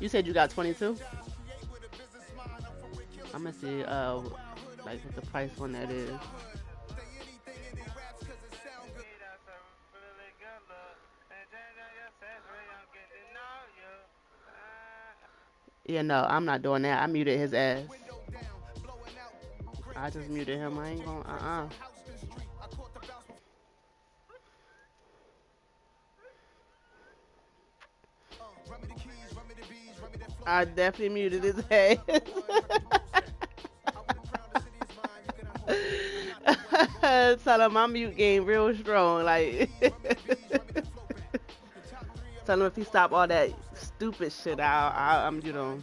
You said you got 22? I'm gonna see like what the price on that is. Yeah, no, I'm not doing that. I muted his ass. I just muted him. I ain't gonna I definitely muted his ass. Tell him my mute game real strong. Like, tell him if he stop all that stupid shit, I'm, you know.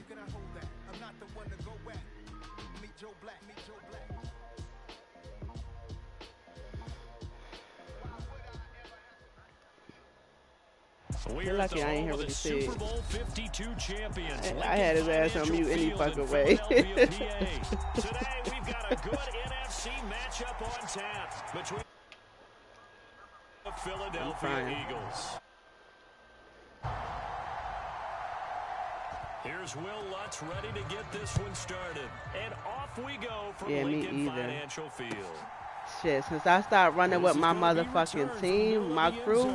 You're lucky I ain't hear what he said. Super Bowl 52 champions. I had his ass on mute any fucking way. Today we've got a good NFC matchup on tap between the Philadelphia Eagles. Here's Will Lutz ready to get this one started. And off we go from Lincoln Financial Field. Shit, since I started running with my motherfucking team, my crew,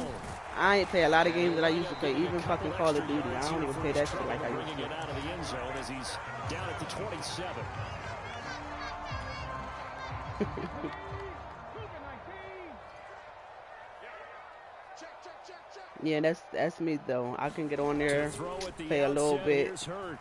I ain't play a lot of games that I used to play, even fucking Call of Duty. I don't even play that shit like I used to. Get out of the end zone as he's down at the 27. Yeah, that's me though. I can get on there, play a little bit. And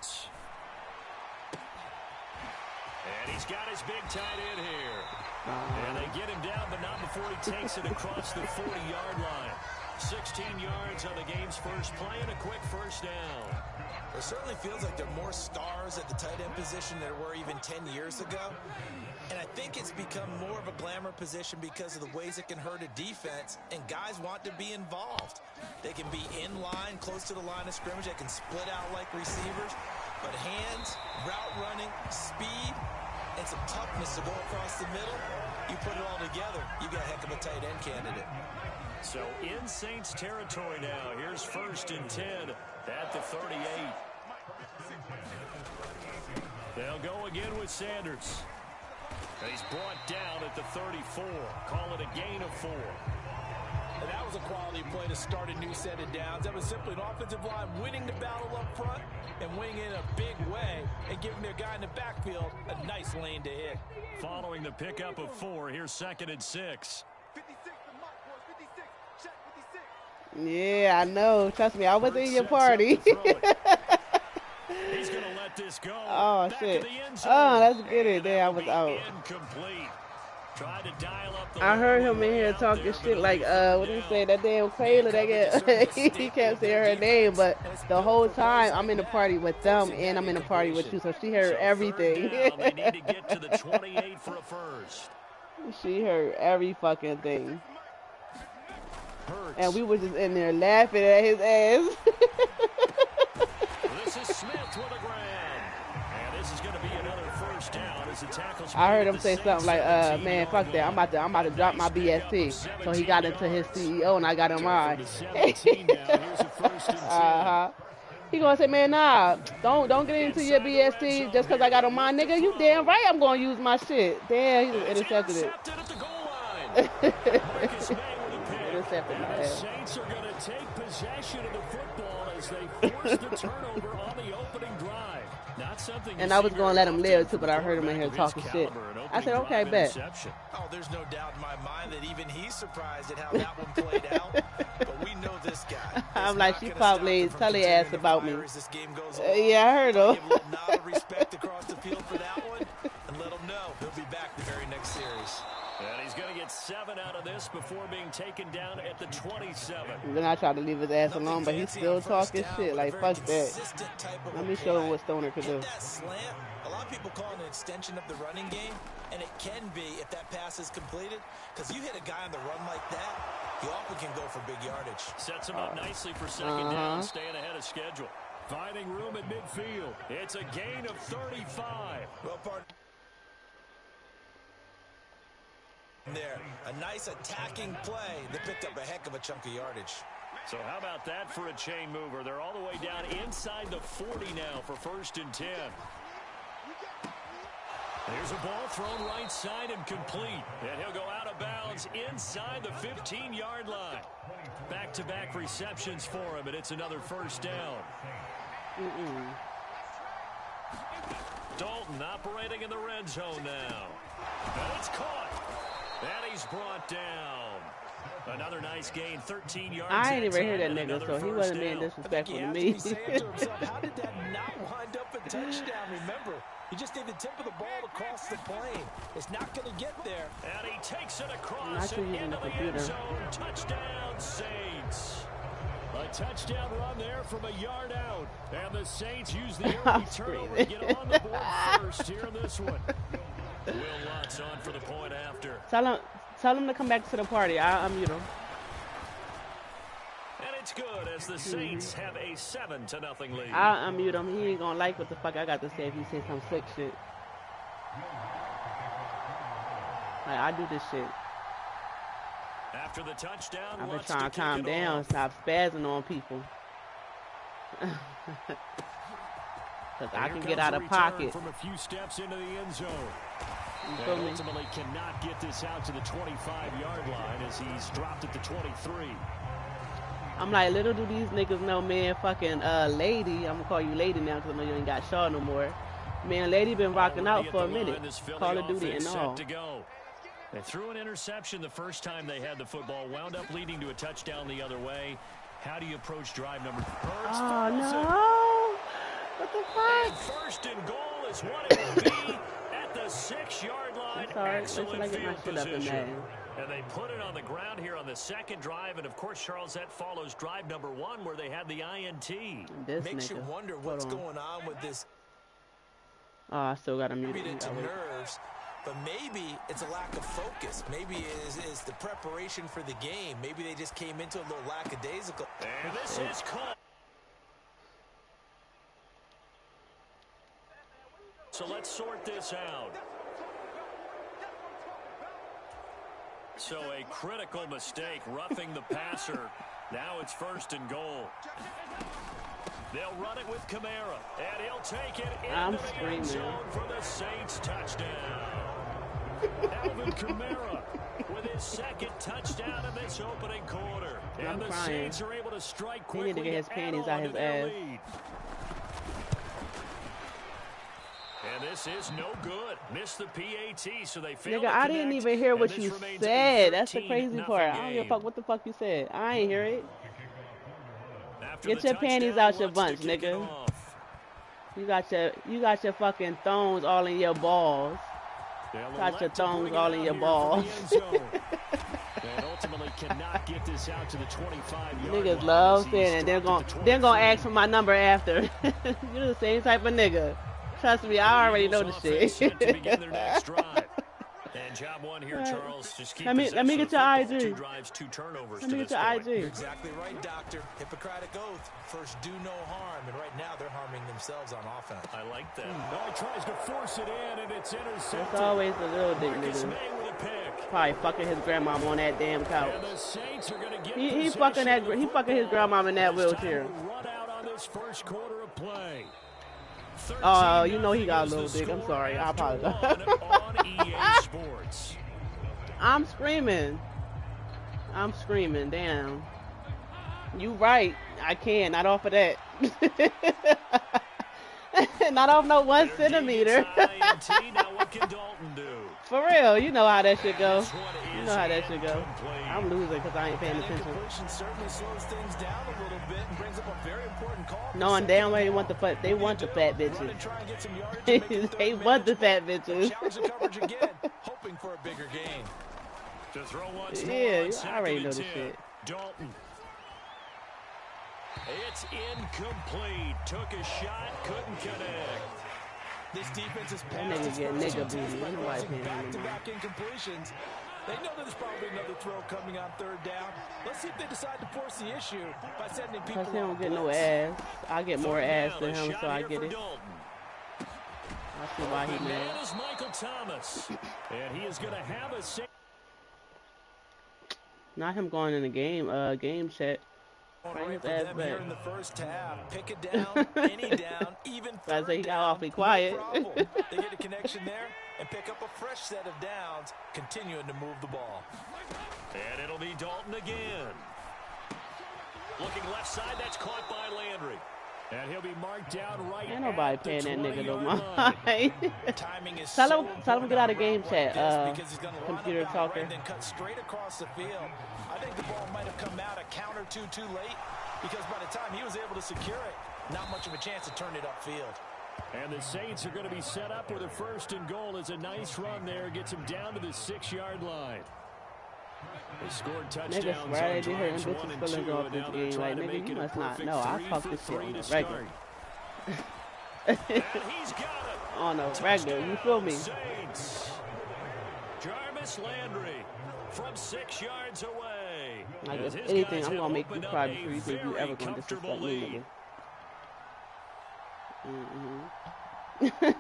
he's got his big tight end here. And they get him down, but not before he takes it across the 40-yard line. 16 yards on the game's first play and a quick first down. It certainly feels like there are more stars at the tight end position than there were even 10 years ago. And I think it's become more of a glamour position because of the ways it can hurt a defense, and guys want to be involved. They can be in line, close to the line of scrimmage. They can split out like receivers. But hands, route running, speed, and some toughness to go across the middle, you put it all together, you got a heck of a tight end candidate. So in Saints territory now. Here's 1st and 10 at the 38. They'll go again with Sanders. And he's brought down at the 34. Call it a gain of 4. And that was a quality play to start a new set of downs. That was simply an offensive line winning the battle up front and winning in a big way and giving their guy in the backfield a nice lane to hit. Following the pickup of 4, here's 2nd and 6. Yeah, I know. Trust me, I was in your party. He's going to let this go. Oh, shit. Oh, let's get it. There, I was out. Incomplete. Tried to dial up the I heard him in here talking shit like, what did he say? That damn Kayla, he can't say her name, but the whole time I'm in the party with them and I'm in the party with you, so she heard everything. They need to get to the 28 for a first. She heard every fucking thing. And we were just in there laughing at his ass. This is Smith with a grab. And this is going to be another first down as the tackles. I heard him say something like, man, fuck that. I'm about to drop my BST. So he got into his CEO and I got him mine. He gonna say, man, nah, don't get into your BST just because I got on mine, nigga. You damn right I'm gonna use my shit. Damn, he just intercepted it. The Saints are going to take possession of the football as they force the turnover on the opening drive. Not something. And I was going to let him live too, but I heard him in here talking shit. I said, okay, bet. Oh, there's no doubt in my mind that even he's surprised at how that one played out. But we know this guy. I'm like, she probably tell her ass about me. Yeah, I heard him. Give a little nod of respect across the field for that one, and let him know he'll be back the very next series. And he's going to get 7 out of this before being taken down at the 27. Then I tried to leave his ass alone, but he's still talking shit. Like, fuck that. Let me show him what Stoner could do. That slant, a lot of people call it an extension of the running game, and it can be if that pass is completed, because you hit a guy on the run like that, he often can go for big yardage. Sets him up nicely for second down, staying ahead of schedule. Finding room at midfield. It's a gain of 35. Well, partner. There, a nice attacking play that picked up a heck of a chunk of yardage. So how about that for a chain mover? They're all the way down inside the 40 now for 1st and 10. There's a ball thrown right side and complete. And he'll go out of bounds inside the 15-yard line. Back-to-back receptions for him, and it's another 1st down. Dalton operating in the red zone now. And it's caught. And he's brought down. Another nice gain, 13 yards. I ain't even hear that nigga, so he wasn't being disrespectful to me. How did that not wind up a touchdown? Remember, he just did the tip of the ball across the plane. It's not going to get there. And he takes it across and into the end zone. Touchdown, Saints. A touchdown run there from a yard out. And the Saints use the early turnover to get on the board first here in this one. Will Lutz on for the point after. Tell him to come back to the party. I'll mute him. And it's good as the Saints have a 7-0 lead. I'll unmute him. He ain't gonna like what the fuck I got to say if he says some slick shit. Like, I do this shit. After the touchdown, I've been trying to calm down, stop spazzing on people. Because I can get out of pocket. From a few steps into the end zone. And ultimately cannot get this out to the 25-yard line as he's dropped at the 23. I'm like, little do these niggas know, man, fucking Lady. I'm going to call you Lady now because I know you ain't got Shaw no more. Man, Lady been rocking out for a minute. Call of Duty and all. They threw an interception the first time they had the football, wound up leading to a touchdown the other way. How do you approach drive number 3? Oh, no. What the fuck? And 1st and goal is what it will be at the 6-yard line. Excellent field position. And they put it on the ground here on the 2nd drive. And, of course, Charles, that follows drive number 1 where they had the INT. Makes you wonder what's going on with this. Oh, I still got to mute it. Nerves. But maybe it's a lack of focus. Maybe it is the preparation for the game. Maybe they just came into a little lackadaisical. And this is caught. So let's sort this out. So a critical mistake, roughing the passer. Now it's 1st and goal. They'll run it with Kamara, and he'll take it into the end zone for the Saints touchdown. Alvin Kamara with his 2nd touchdown in this opening quarter. And the Saints are able to strike quickly. He need to get his panties out his ass. And this is no good. Missed the PAT, so they failed. Nigga, I didn't even hear what you said. That's the crazy part. I don't give a fuck what the fuck you said. I ain't hear it. Get your panties out your bunch, nigga. You got your fucking thongs all in your balls. Got your thongs all in your balls. And ultimately cannot get this out to the 25-yard line. Niggas love saying it. They're gonna ask for my number after. You're the same type of nigga. Trust me, I already know the shit. And job one here, Charles. Just keep let me get your IG. 2 drives, 2 turnovers. Let me get your IG. You're exactly right, Doctor. Hippocratic oath. First, do no harm. And right now, they're harming themselves on offense. I like that. He tries to force it in, and it's intercepted. It's always the little dick nigga. Probably fucking his grandmama on that damn couch. He fucking his grandmama in that wheelchair. Run out on this first quarter of play. Oh, you know he got a little dick. I'm sorry. I apologize. I'm screaming. Damn. You right. I can. Not off of that. Not off no 1 centimeter. Now what can Dalton do? For real. You know how that shit go. You know how that shit go. I'm losing because I ain't paying attention. Certainly slows things down a little bit and brings up a very important call. Knowing damn well they want the fat bitches. They want the fat bitches. Challenge the coverage again, hoping for a bigger gain. To throw once yeah, I already know the shit. Dalton. It's incomplete. Took a shot, couldn't connect. This defense is that nigga get nigga booty. Back-to-back incompletions. They know there's probably another throw coming on 3rd down. Let's see if they decide to force the issue by sending people. Because he don't get no ass. I get more ass than him, so I get it. I see why he mad. Is Michael Thomas, and he is going to have a. Not him going in the game chat. Right for them here in the first half. Pick it down, any down, even third he got down. awfully quiet. No they get a connection there and pick up a fresh set of downs, continuing to move the ball. And it'll be Dalton again. Looking left side, that's caught by Landry. And he'll be marked down right. Ain't nobody paying that nigga no mind. Timing is tell so him to get out of game like chat, because he's gonna computer line up talker. right and then cut straight across the field. I think the ball might have come out a count or two too late because by the time he was able to secure it, not much of a chance to turn it upfield. And the Saints are going to be set up with a 1st and goal. As a nice run there gets him down to the 6-yard line. They scored touchdowns. Niggas right they hurting bitches feelings off this game. Like, nigga, you must not know. I talk this shit on the regular. On the regular, you feel me? Saints. Jarvis Landry from 6 yards away. Like, if anything, I'm gonna make you cry before you think you ever gonna disrespect me, nigga.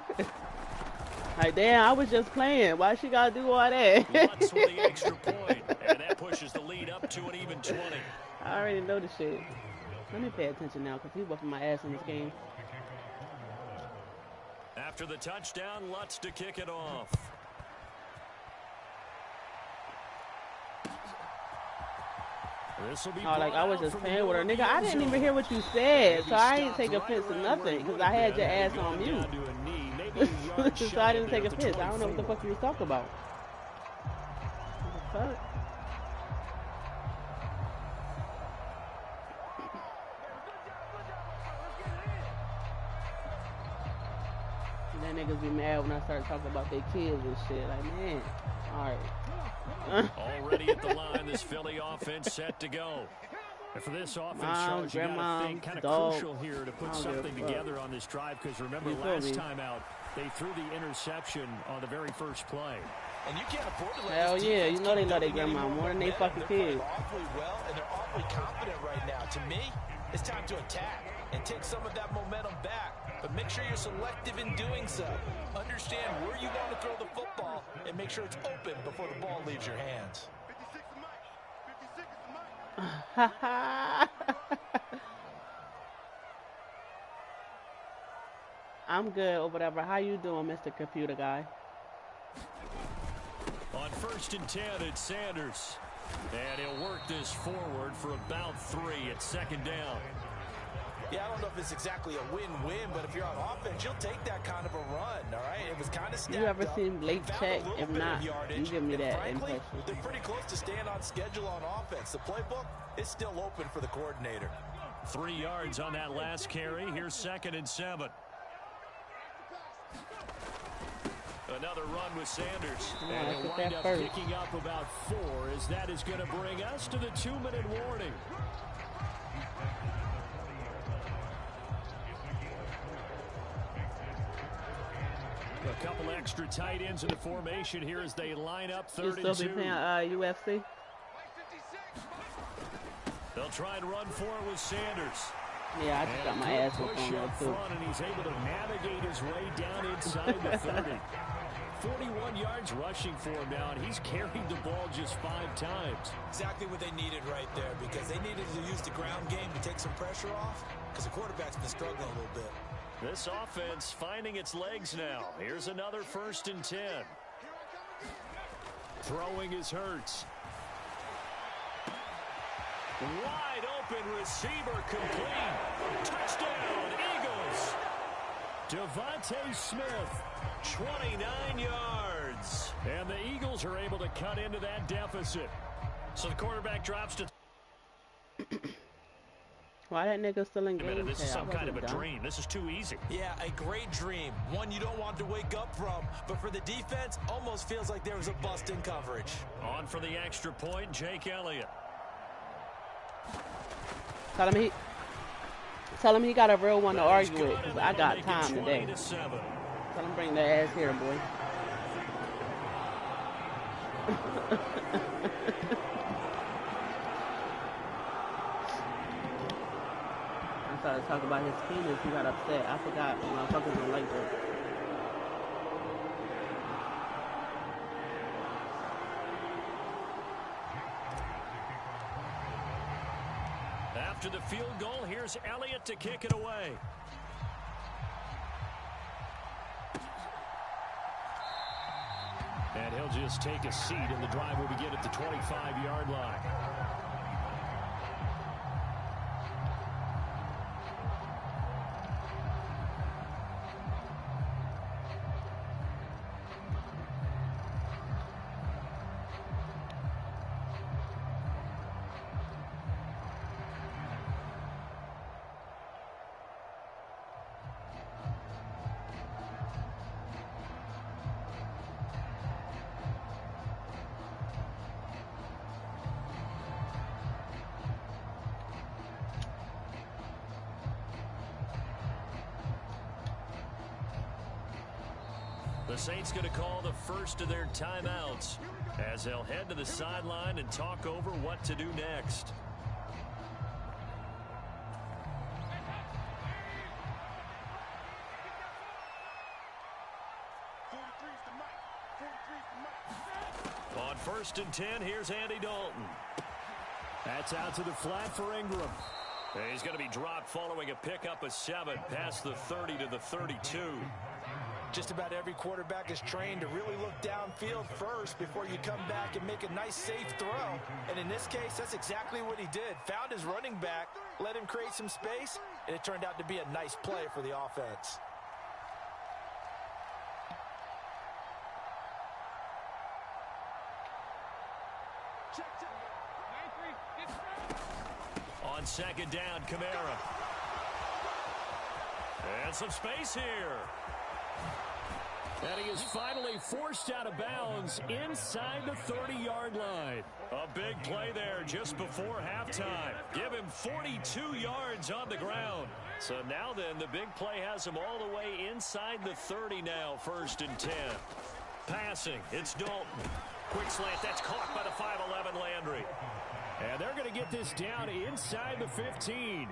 Like, damn, I was just playing. Why she gotta do all that? Lutz with the extra point, and that pushes the lead up to an even 20. I already know the shit. Let me pay attention now, because he's whooping my ass in this game. After the touchdown, Lutz to kick it off. Oh, like, I was just playing with her. Nigga, I didn't even hear what you said, so I ain't take offense to nothing, because I had your ass on mute. So I didn't take offense. I don't know what the fuck you was talking about. What the fuck? And then niggas be mad when I start talking about their kids and shit. Like, man, alright. Already at the line, this Philly offense set to go. And for this offense, you got to think kind of crucial here to put something together on this drive, because remember last time out, they threw the interception on the very first play. And you can't afford to let hell yeah, you know they love their grandma more than they fucking kids. Awfully well, and they're awfully confident right now. To me, it's time to attack and take some of that momentum back. But make sure you're selective in doing so. Understand where you want to throw the football and make sure it's open before the ball leaves your hands. I'm good or whatever. How you doing, Mr. Computer Guy? On 1st and 10, it's Sanders. And he'll work this forward for about 3 at 2nd down. Yeah, I don't know if it's exactly a win-win, but if you're on offense, you'll take that kind of a run, all right? It was kind of stacked up. You ever seen Blake check? If not, you give me that frankly, impression. They're pretty close to staying on schedule on offense. The playbook is still open for the coordinator. 3 yards on that last carry. Here's 2nd and 7. Another run with Sanders. And he'll wind up picking up about 4, as that is going to bring us to the 2-minute warning. A couple extra tight ends in the formation here as they line up 3rd and 2. You still be playing UFC? They'll try and run for it with Sanders. Yeah, I just got my ass whooped on that too. And he's able to navigate his way down inside the 30. 41 yards rushing for him now, and he's carried the ball just 5 times. Exactly what they needed right there, because they needed to use the ground game to take some pressure off, because the quarterback's been struggling a little bit. This offense finding its legs now. Here's another 1st and 10. Throwing is Hurts. Wide open receiver complete. Touchdown, Eagles. Devontae Smith, 29 yards. And the Eagles are able to cut into that deficit. So the quarterback drops to... Why that nigga still in game? This is some kind of a dream. This is too easy. Yeah, a great dream. One you don't want to wake up from. But for the defense, almost feels like there was a bust in coverage. On for the extra point, Jake Elliott. Tell him he got a real one to argue with, because I got time today. Tell him bring that ass here, boy. I started to talk about his penis, he got upset. I forgot, motherfuckers don't like that. After the here's Elliott to kick it away. And he'll just take a seat, and the drive will begin at the 25-yard line. The Saints going to call the first of their timeouts as they'll head to the sideline and talk over what to do next. On 1st and 10, here's Andy Dalton. That's out to the flat for Ingram. He's going to be dropped following a pickup of 7 past the 30 to the 32. Just about every quarterback is trained to really look downfield first before you come back and make a nice, safe throw. And in this case, that's exactly what he did. Found his running back, let him create some space, and it turned out to be a nice play for the offense. On 2nd down, Kamara. And some space here. And he is finally forced out of bounds inside the 30-yard line. A big play there just before halftime. Give him 42 yards on the ground. So now then, the big play has him all the way inside the 30 now, 1st and 10. Passing, it's Dalton. Quick slant, that's caught by the 5'11" Landry. And they're going to get this down inside the 15.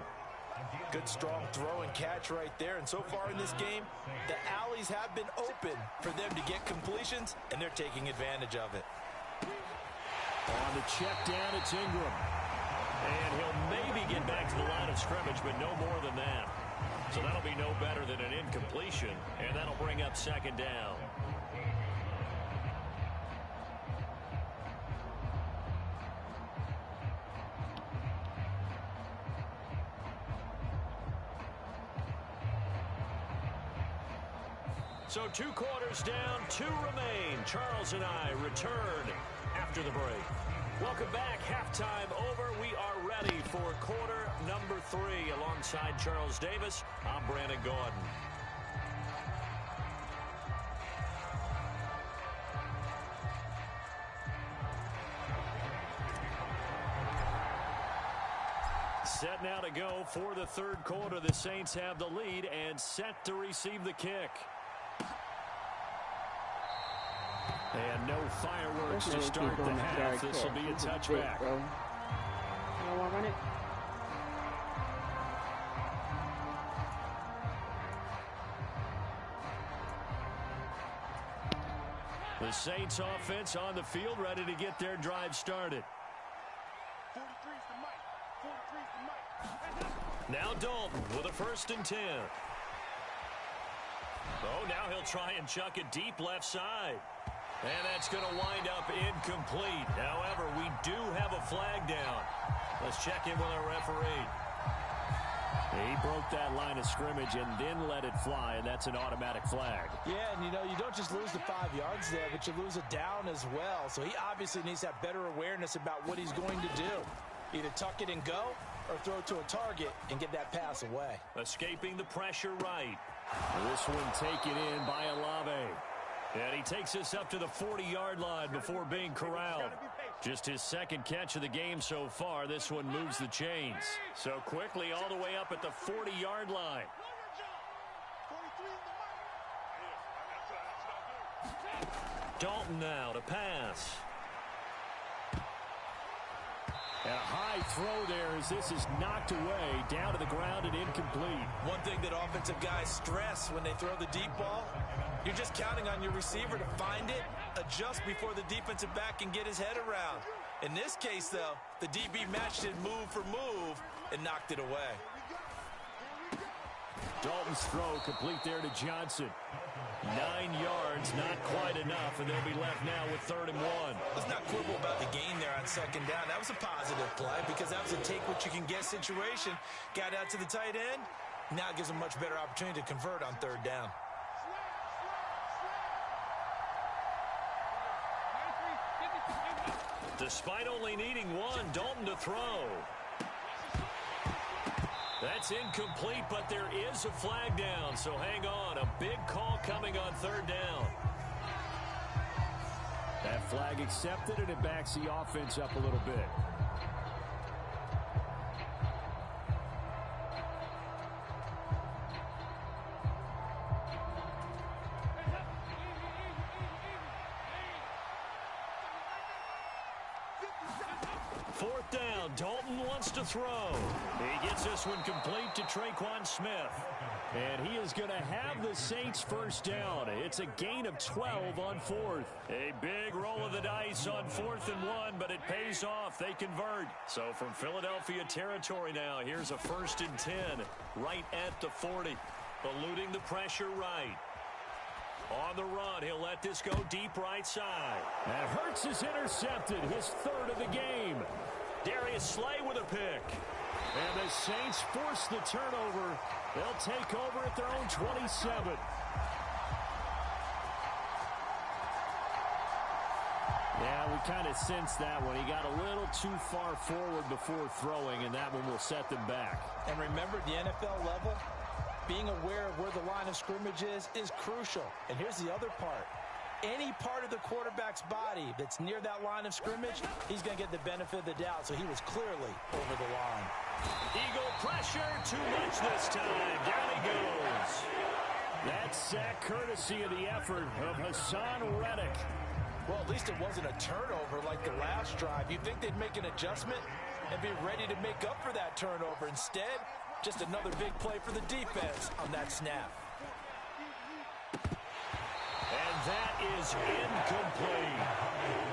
Good, strong throw and catch right there. And so far in this game, the alleys have been open for them to get completions, and they're taking advantage of it. On the check down, it's Ingram. And he'll maybe get back to the line of scrimmage, but no more than that. So that'll be no better than an incompletion, and that'll bring up 2nd down. So 2 quarters down, 2 remain. Charles and I return after the break. Welcome back. Halftime over. We are ready for quarter number 3. Alongside Charles Davis, I'm Brandon Gaudin. Set now to go for the 3rd quarter. The Saints have the lead and set to receive the kick. And no fireworks to start the half. This will be a touchback. I don't want to run it. The Saints offense on the field, ready to get their drive started. Now Dalton with a 1st and 10. Oh, now he'll try and chuck it deep left side. And that's going to wind up incomplete. However, we do have a flag down. Let's check in with our referee. He broke that line of scrimmage and then let it fly, and that's an automatic flag. Yeah, and you don't just lose the 5 yards there, but you lose it down as well. So he obviously needs to have better awareness about what he's going to do. Either tuck it and go or throw it to a target and get that pass away. Escaping the pressure right. This one taken in by Olave. And he takes us up to the 40-yard line before being corralled. Just his 2nd catch of the game so far. This one moves the chains. So quickly all the way up at the 40-yard line. Dalton now to pass. And a high throw there as this is knocked away, down to the ground and incomplete. One thing that offensive guys stress when they throw the deep ball, you're just counting on your receiver to find it, adjust before the defensive back can get his head around. In this case, though, the DB matched it move for move and knocked it away. Dalton's throw complete there to Johnson. 9 yards, not quite enough, and they'll be left now with 3rd and 1. Let's not quibble about the gain there on 2nd down. That was a positive play because that was a take-what-you-can-get situation. Got out to the tight end. Now it gives them a much better opportunity to convert on 3rd down. Despite only needing 1, Dalton to throw. That's incomplete, but there is a flag down, so hang on. A big call coming on 3rd down. That flag accepted, and it backs the offense up a little bit. Fourth down, Dalton wants to throw. He gets this one complete to Tre'Quan Smith. And he is going to have the Saints 1st down. It's a gain of 12 on 4th. A big roll of the dice on 4th and 1, but it pays off. They convert. So from Philadelphia territory now, here's a 1st and 10 right at the 40. Eluding the pressure right. On the run, he'll let this go deep right side. And Hurts is intercepted, his 3rd of the game. Darius Slay with a pick. And the Saints force the turnover. They'll take over at their own 27. Yeah, we kind of sensed that one. He got a little too far forward before throwing, and that one will set them back. And remember, the NFL level, being aware of where the line of scrimmage is crucial. And here's the other part. Any part of the quarterback's body that's near that line of scrimmage, he's going to get the benefit of the doubt. So he was clearly over the line. Eagle pressure, too much this time. Down he goes. That sack courtesy of the effort of Hassan Reddick. Well, at least it wasn't a turnover like the last drive. You'd think they'd make an adjustment and be ready to make up for that turnover. Instead, just another big play for the defense on that snap. And that is incomplete.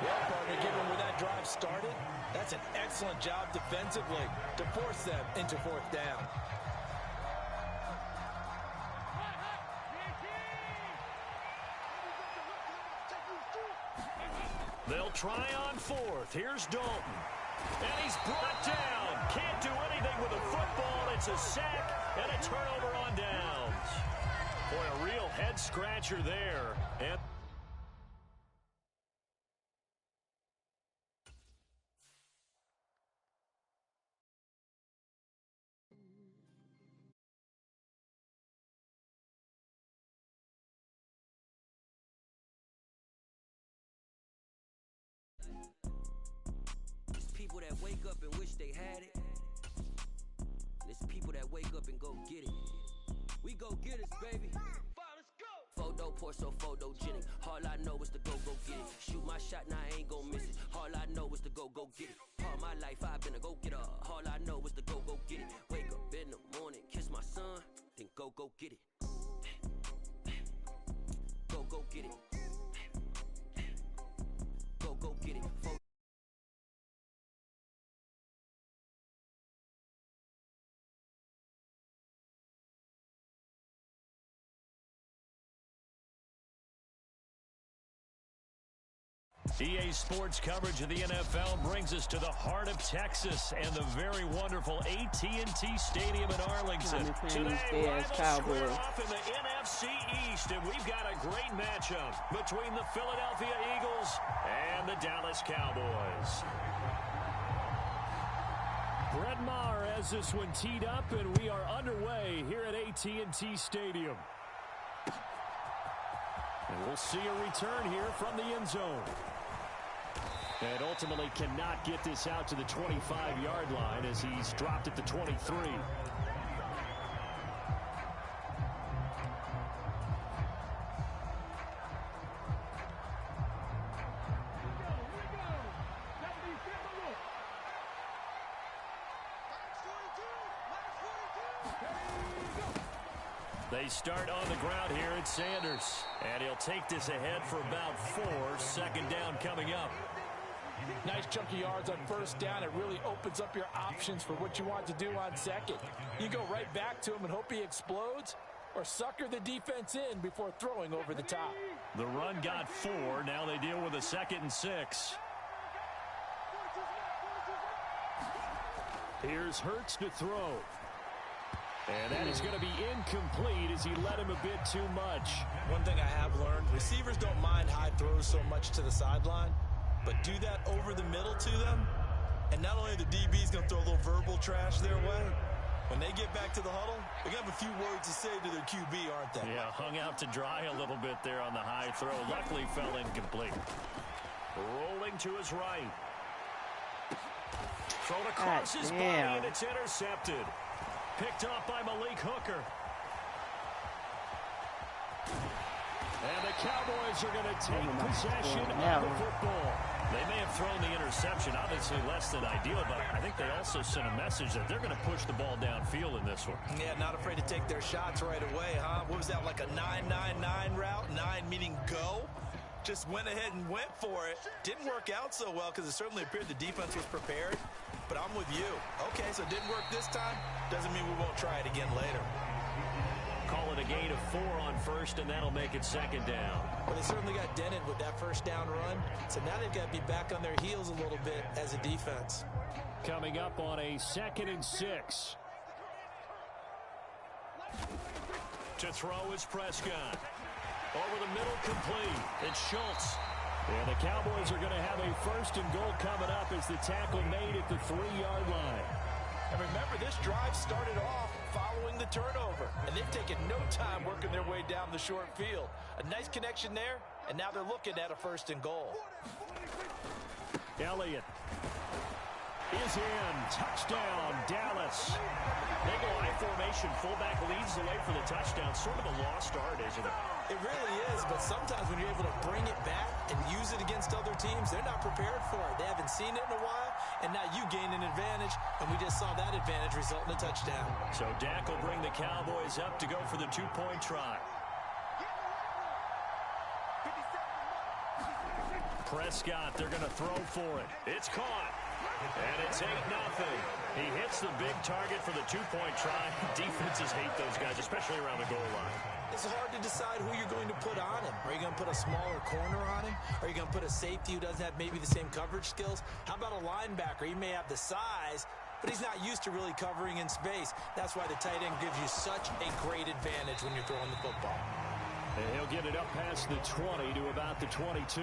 Well, partner, given where that drive started, that's an excellent job defensively to force them into 4th down. They'll try on 4th. Here's Dalton. And he's brought down. Can't do anything with the football. It's a sack and a turnover on downs. Boy, a real head-scratcher there. And people that wake up and wish they had it. There's people that wake up and go get it. We go get it, baby. Let's go. Photo poor, so photogenic. All I know is to go get it. Shoot my shot, now I ain't gon' miss it. All I know is to go get it. All my life I've been a go-getter. All I know is to go get it. Wake up in the morning, kiss my son, then go get it. Go get it. Go get it. EA Sports coverage of the NFL brings us to the heart of Texas and the very wonderful AT&T Stadium in Arlington. Today, rivals square off in the NFC East, and we've got a great matchup between the Philadelphia Eagles and the Dallas Cowboys. Brett Maher has this one teed up, and we are underway here at AT&T Stadium. And we'll see a return here from the end zone. And ultimately cannot get this out to the 25-yard line as he's dropped at the 23. They start on the ground here at Sanders. And he'll take this ahead for about 4. 2nd down coming up. Nice chunky yards on first down. It really opens up your options for what you want to do on second. You go right back to him and hope he explodes, or sucker the defense in before throwing over the top. The run got 4. Now they deal with a 2nd and 6. Here's Hurts to throw. And that is going to be incomplete as he led him a bit too much. One thing I have learned, receivers don't mind high throws so much to the sideline, but do that over the middle to them, and not only the DB's going to throw a little verbal trash their way, when they get back to the huddle, they're going to have a few words to say to their QB, aren't they? Yeah, hung out to dry a little bit there on the high throw. Luckily fell incomplete. Rolling to his right. Thrown across his body, and it's intercepted. Picked off by Malik Hooker. And the Cowboys are going to take possession of the football. They may have thrown the interception, obviously less than ideal, but I think they also sent a message that they're going to push the ball downfield in this one. Yeah, not afraid to take their shots right away, huh? What was that, like a 9-9-9 route? 9 meaning go? Just went ahead and went for it. Didn't work out so well because it certainly appeared the defense was prepared. But I'm with you. Okay, so it didn't work this time. Doesn't mean we won't try it again later. Call it a gain of 4 on first, and that'll make it 2nd down. Well, they certainly got dented with that first down run. So now they've got to be back on their heels a little bit as a defense. Coming up on a 2nd and 6. To throw is Prescott. Over the middle, complete. It's Schultz. And the Cowboys are going to have a 1st and goal coming up as the tackle made at the 3-yard line. And remember, this drive started off following the turnover, and they've taken no time working their way down the short field. A nice connection there, and now they're looking at a 1st and goal. Elliott is in. Touchdown, Dallas. They go I formation. Fullback leads the way for the touchdown. Sort of a lost art, isn't it? It really is, but sometimes when you're able to bring it back and use it against other teams, they're not prepared for it. They haven't seen it in a while, and now you gain an advantage, and we just saw that advantage result in a touchdown. So Dak will bring the Cowboys up to go for the 2-point try. Prescott, they're going to throw for it. It's caught. And it's 8-0. He hits the big target for the 2-point try. Defenses hate those guys, especially around the goal line. It's hard to decide who you're going to put on him. Are you going to put a smaller corner on him? Are you going to put a safety who doesn't have maybe the same coverage skills? How about a linebacker? He may have the size, but he's not used to really covering in space. That's why the tight end gives you such a great advantage when you're throwing the football. And he'll get it up past the 20 to about the 22.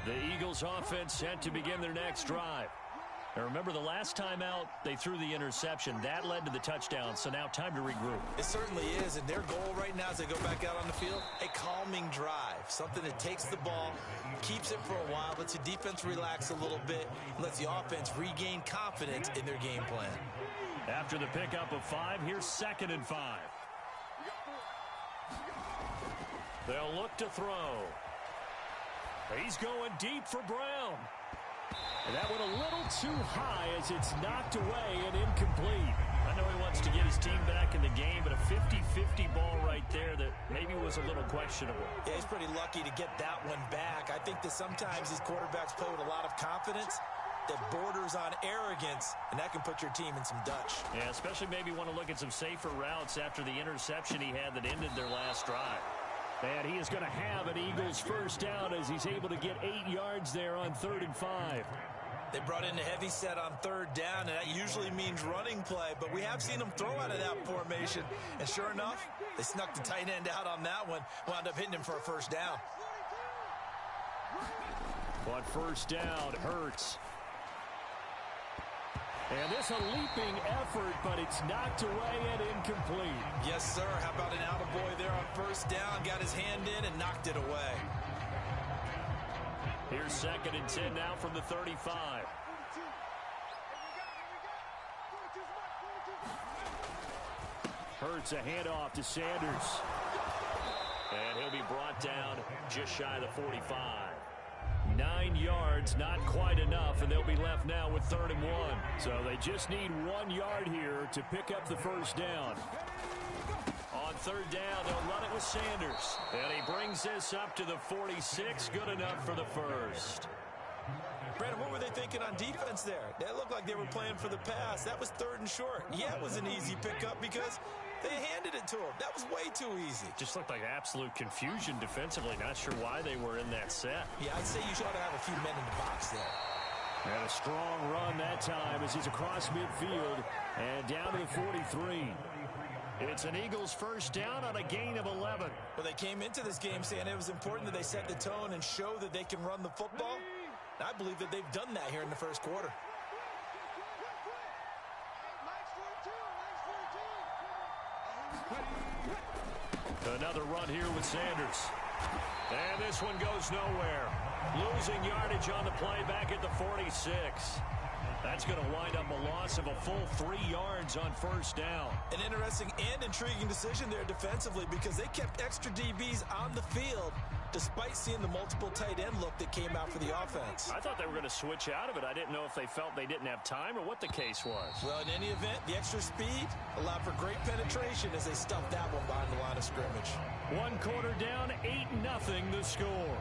The Eagles offense set to begin their next drive. Now remember, the last time out, they threw the interception. That led to the touchdown, so now time to regroup. It certainly is, and their goal right now as they go back out on the field, a calming drive. Something that takes the ball, keeps it for a while, lets the defense relax a little bit, lets the offense regain confidence in their game plan. After the pickup of 5, here's 2nd and 5. They'll look to throw. He's going deep for Brown. And that went a little too high as it's knocked away and incomplete. I know he wants to get his team back in the game, but a 50-50 ball right there that maybe was a little questionable. Yeah, he's pretty lucky to get that one back. I think that sometimes these quarterbacks play with a lot of confidence that borders on arrogance, and that can put your team in some Dutch. Yeah, especially maybe want to look at some safer routes after the interception he had that ended their last drive. And he is going to have an Eagles 1st down as he's able to get 8 yards there on 3rd and 5. They brought in a heavy set on 3rd down, and that usually means running play, but we have seen them throw out of that formation. And sure enough, they snuck the tight end out on that one, wound up hitting him for a 1st down. On 1st down, Hurts. And this a leaping effort, but it's knocked away and incomplete. Yes, sir. How about an attaboy there on 1st down? Got his hand in and knocked it away. Here's 2nd and 10 now from the 35. Hurts a handoff to Sanders. And he'll be brought down just shy of the 45. 9 yards, not quite enough, and they'll be left now with 3rd and 1. So they just need 1 yard here to pick up the 1st down. On third down. They'll run it with Sanders. And he brings this up to the 46. Good enough for the first. Brandon, what were they thinking on defense there? They looked like they were playing for the pass. That was 3rd and short. Yeah, it was an easy pickup because they handed it to him. That was way too easy. Just looked like absolute confusion defensively. Not sure why they were in that set. Yeah, I'd say you should have a few men in the box there. And a strong run that time as he's across midfield and down to the 43. It's an Eagles first down on a gain of 11. Well, they came into this game saying it was important that they set the tone and show that they can run the football. I believe that they've done that here in the first quarter. Another run here with Sanders. And this one goes nowhere. Losing yardage on the play back at the 46. That's going to wind up a loss of a full 3 yards on first down. An interesting and intriguing decision there defensively because they kept extra DBs on the field despite seeing the multiple tight end look that came out for the offense. I thought they were going to switch out of it. I didn't know if they felt they didn't have time or what the case was. Well, in any event, the extra speed allowed for great penetration as they stuffed that one behind the line of scrimmage. 1 quarter down, 8-0 the score.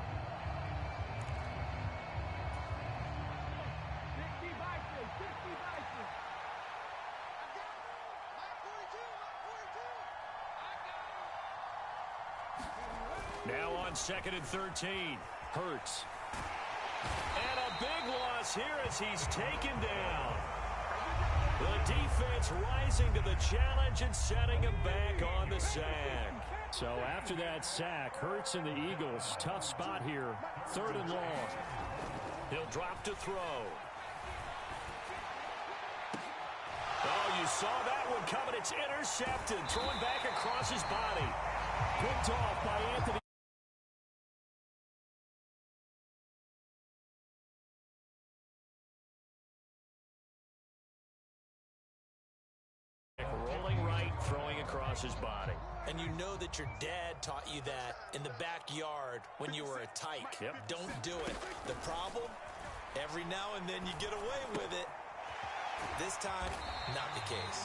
Now on 2nd and 13. Hurts. And a big loss here as he's taken down. The defense rising to the challenge and setting him back on the sack. So after that sack, Hurts and the Eagles, tough spot here. 3rd and long. He'll drop to throw. Oh, you saw that one coming. It's intercepted. Throwing back across his body. Picked off by Anthony. Rolling right, throwing across his body. And you know that your dad taught you that in the backyard when you were a tyke. Yep. Don't do it. The problem, every now and then you get away with it. This time, not the case.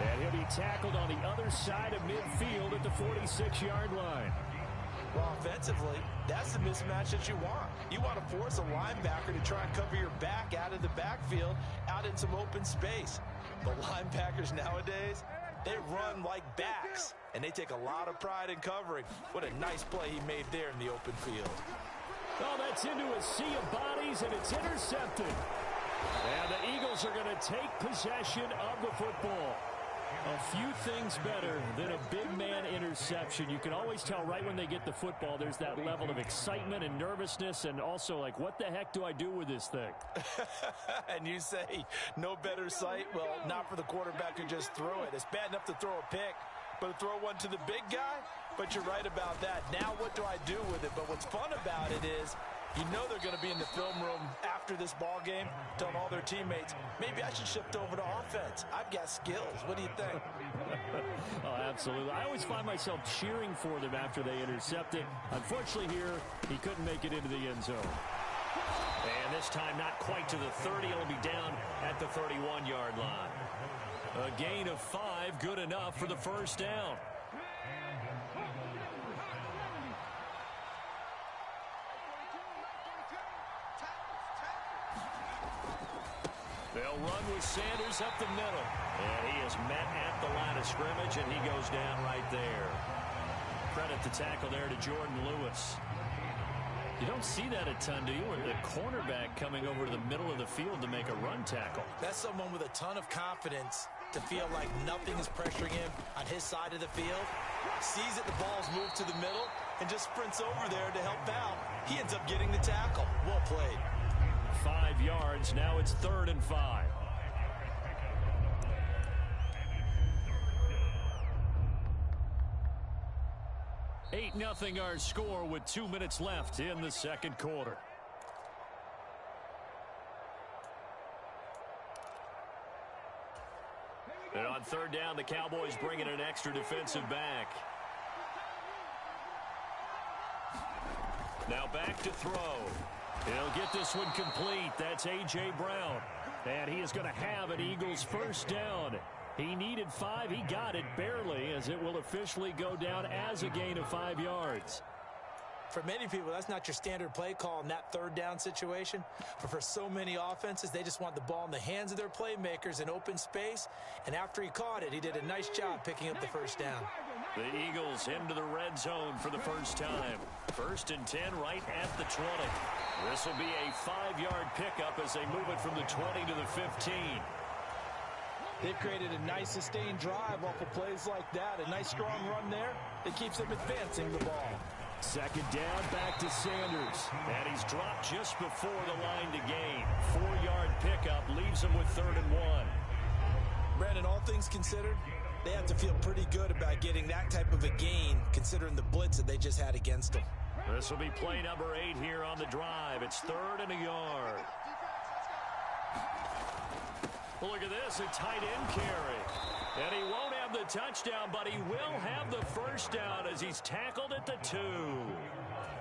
And he'll be tackled on the other side of midfield at the 46-yard line. Well, offensively, that's the mismatch that you want. You want to force a linebacker to try and cover your back out of the backfield, out in some open space. But linebackers nowadays, they run like backs, and they take a lot of pride in covering. What a nice play he made there in the open field. Oh, that's into a sea of bodies, and it's intercepted. And the Eagles are going to take possession of the football. A few things better than a big man interception. You can always tell right when they get the football, there's that level of excitement and nervousness, and also like, what the heck do I do with this thing? And you say, no better sight? Well, not for the quarterback to just throw it. It's bad enough to throw a pick, but to throw one to the big guy? But you're right about that. Now what do I do with it? But what's fun about it is, you know they're going to be in the film room after this ball game, telling all their teammates, maybe I should shift over to offense. I've got skills. What do you think? Oh, absolutely. I always find myself cheering for them after they intercept it. Unfortunately here, he couldn't make it into the end zone. And this time not quite to the 30. It'll be down at the 31-yard line. A gain of 5, good enough for the first down. They'll run with Sanders up the middle. And he is met at the line of scrimmage, and he goes down right there. Credit the tackle there to Jordan Lewis. You don't see that a ton, do you? Or the cornerback coming over to the middle of the field to make a run tackle. That's someone with a ton of confidence to feel like nothing is pressuring him on his side of the field. Sees that the ball's moved to the middle and just sprints over there to help out. He ends up getting the tackle. Well played. 5 yards. Now it's 3rd and 5. Eight nothing our score with 2 minutes left in the second quarter. And on 3rd down, the Cowboys bring in an extra defensive back. Now back to throw. He'll get this one complete. That's A.J. Brown. And he is going to have an Eagles first down He needed 5. He got it barely, as it will officially go down as a gain of 5 yards. For many people, that's not your standard play call in that third down situation. But for so many offenses, they just want the ball in the hands of their playmakers in open space. And after he caught it, he did a nice job picking up the first down. The Eagles into the red zone for the first time. 1st and 10 right at the 20. This will be a 5-yard pickup as they move it from the 20 to the 15. They've created a nice sustained drive off of plays like that. A nice strong run there that keeps them advancing the ball. 2nd down, back to Sanders. And he's dropped just before the line to gain. 4-yard pickup leaves him with 3rd and 1. Brandon, all things considered, they have to feel pretty good about getting that type of a gain, considering the blitz that they just had against them. This will be play number 8 here on the drive. It's 3rd and a yard. Well, look at this, a tight end carry. And he won't have the touchdown, but he will have the first down as he's tackled at the 2.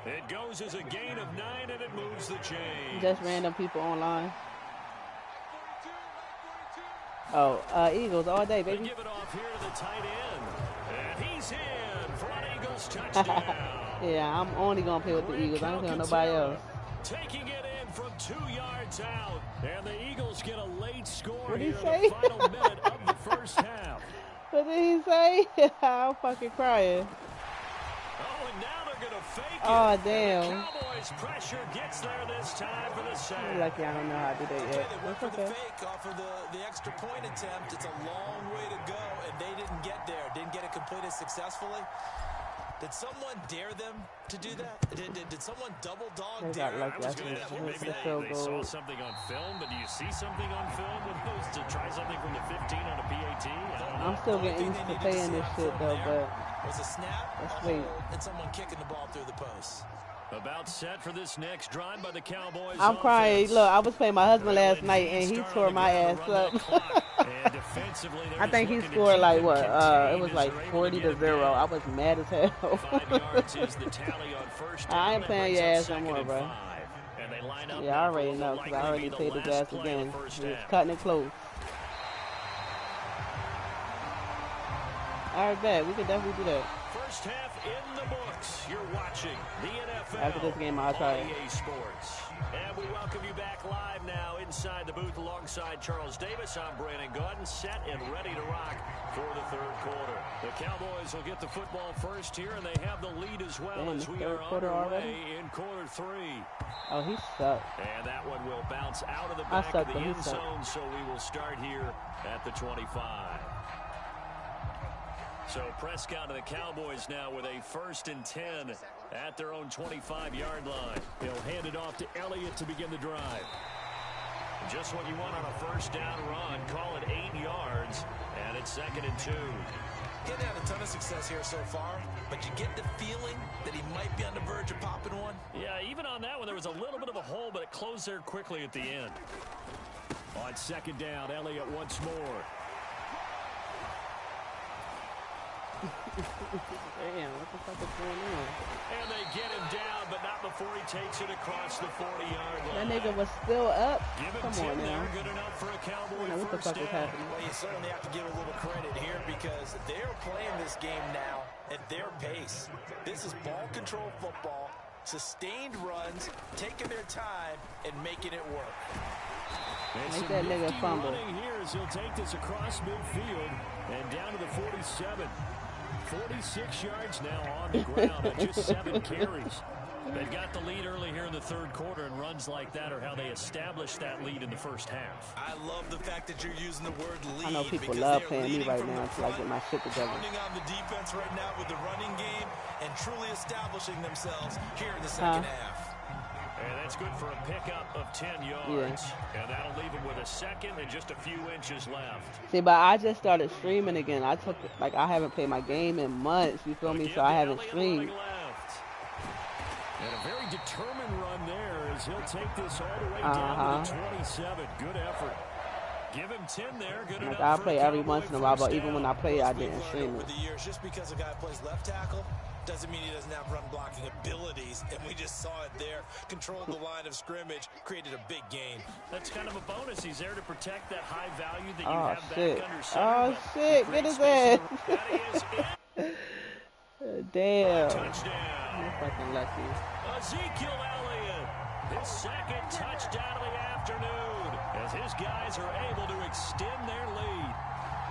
It goes as a gain of 9, and it moves the chain. Just random people online. Oh, Eagles all day, baby. They give it off here to the tight end. And he's in for an Eagles touchdown. Yeah, I'm only going to play with the Eagles. I don't care nobody else. Taking it in from 2 yards out. And the Eagles get a late score What did here he in say? the final minute of the first half. What did he say? I'm fucking crying. Oh, and now they're going to fake it. Oh, And damn. the Cowboys' pressure gets there this time for the sack. I'm lucky I don't know how to do that Okay, yet. they went That's for the okay. fake off of the extra point attempt. It's a long way to go, and they didn't get there. Didn't get it completed successfully. Did someone dare them to do that? Did someone double dog They dare got them lucky. to I do think that? it's Maybe the field they saw goal. something on film, but do you see something on film with those to try something from the 15 on a PAT? I don't know. I'm still getting used to playing this shit though, but Was a snap, let's a wait. hold, and someone kicking the ball through the post. About set for this next drive by the Cowboys. I'm crying. offense. Look, I was playing my husband Well, last night and he start on tore the my ground ass to run up. that clock. And defensively, they're I just think he looking to scored keep like them what? contained It was as like they're able 40 get to it 0. down. I was mad as hell. 5 yards is the tally on first down. I ain't That playing brings your up ass no 2nd more, and bro. 5. And they line up Yeah, I now for already what will know because I likely already be paid his the ass last play of again. the first He was half. cutting it close. All right, bet. We can definitely do that. First half in the books. You're watching the NFL After this game, I'll try on it. EA Sports. And we welcome you back live now inside the booth alongside Charles Davis. I'm Brandon Gordon, set and ready to rock for the 3rd quarter. The Cowboys will get the football first here, and they have the lead as well. Damn, as the we 3rd are quarter underway already? in quarter 3. Oh, he sucked. And that one will bounce out of the I back of sucked, the but he end sucked. zone, so we will start here at the 25. So Prescott and the Cowboys now with a 1st and 10 at their own 25-yard line. He'll hand it off to Elliott to begin the drive. Just what you want on a first down run. Call it 8 yards, and it's 2nd and 2. He hasn't had a ton of success here so far, but you get the feeling that he might be on the verge of popping one. Yeah, even on that one, there was a little bit of a hole, but it closed there quickly at the end. On 2nd down, Elliott once more. Damn, what the fuck is going on? And they get him down, but not before he takes it across the 40-yard That line. nigga was still up. Give him Come 10 on now. there, good enough for a Cowboy I don't know what the first fuck is down. happening. Well, you certainly have to give a little credit here because they're playing this game now at their pace. This is ball control football, sustained runs, taking their time, and making it work. And Make some that nigga nifty fumble. running here as he'll take this across midfield and down to the 47. 46 yards now on the ground on just 7 carries. They've got the lead early here in the 3rd quarter, and runs like that are how they established that lead in the first half. I love the fact that you're using the word lead. I know people because love they're playing me leading right from now the until I get front, my shit together. pounding on the defense right now with the running game and truly establishing themselves here in the second half. And that's good for a pickup of 10 yards. And that'll leave him with a 2nd and just a few inches left. See, but I just started streaming again. I haven't played my game in months, you feel me? Give So I to haven't Elliott streamed. running left. And a very determined run there as he'll take this all the way down to the 27. Good effort. Give him 10 there. Good like, enough. I play every once in a while, but even when I play, I didn't stream over it. the years, just because a guy plays left tackle doesn't mean he doesn't have run blocking abilities, and we just saw it there. Controlled the line of scrimmage, created a big gain. That's kind of a bonus. He's there to protect that high value that you have shit. back under center. Oh shit! Get his ass. Damn. Touchdown. You're fucking lucky. Ezekiel Elliott, his second touchdown of the afternoon, as his guys are able to extend their lead.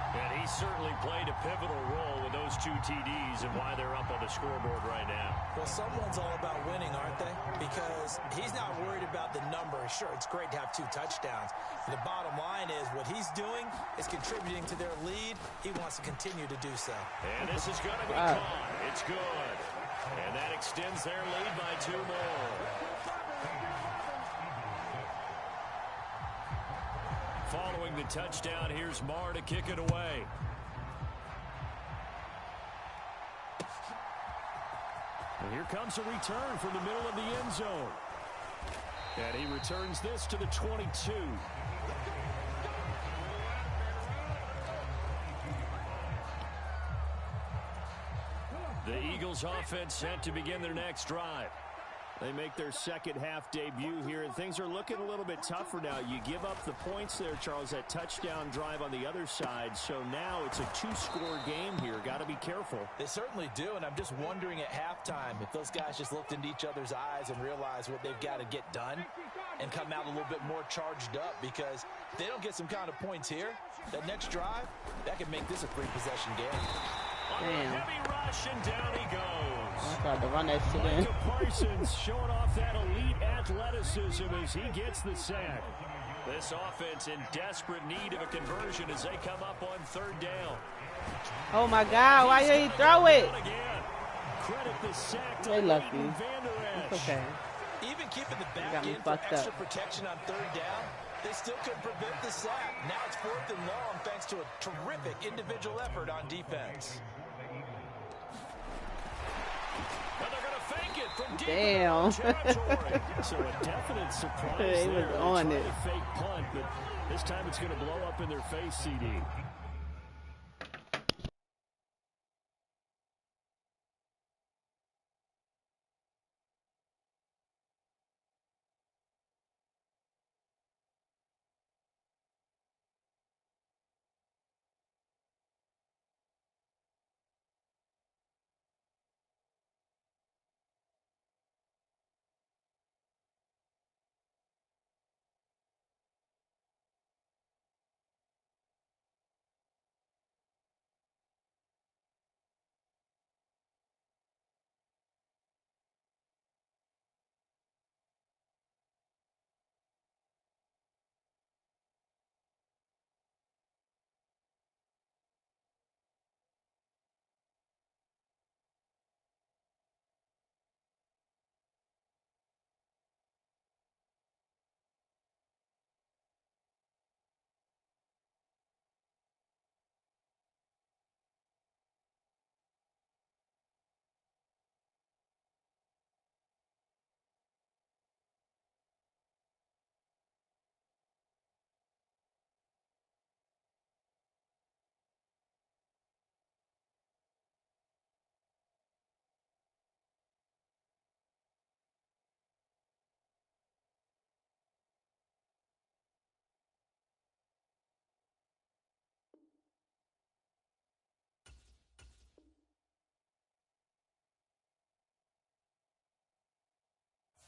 And he certainly played a pivotal role with those 2 TDs and why they're up on the scoreboard right now. Well, someone's all about winning, aren't they? Because he's not worried about the number. Sure, it's great to have 2 touchdowns. The bottom line is what he's doing is contributing to their lead. He wants to continue to do so. And this is going to be caught. It's good. And that extends their lead by 2 more. Following the touchdown, here's Marr to kick it away. And here comes a return from the middle of the end zone. And he returns this to the 22. The Eagles offense set to begin their next drive. They make their second half debut here, and things are looking a little bit tougher now. You give up the points there, Charles, that touchdown drive on the other side. So now it's a 2-score game here. Got to be careful. They certainly do, and I'm just wondering at halftime if those guys just looked into each other's eyes and realized what they've got to get done and come out a little bit more charged up, because if they don't get some kind of points here, that next drive, that could make this a 3-possession game. Damn. Heavy rush, and down he goes. I tried to run that shit in. Micah Parsons showing off that elite athleticism as he gets the sack. This offense in desperate need of a conversion as they come up on 3rd down. Oh my God! Why you ain't throw it? Credit the sack to They lucky. Vander Esch. It's okay. Even keeping the back in for extra protection on 3rd down, they still couldn't prevent the sack. Now it's 4th and long thanks to a terrific individual effort on defense. And they're going to fake it from deep Damn. territory. So a definite surprise They was on it. Fake punt, but this time it's going to blow up in their face, CD.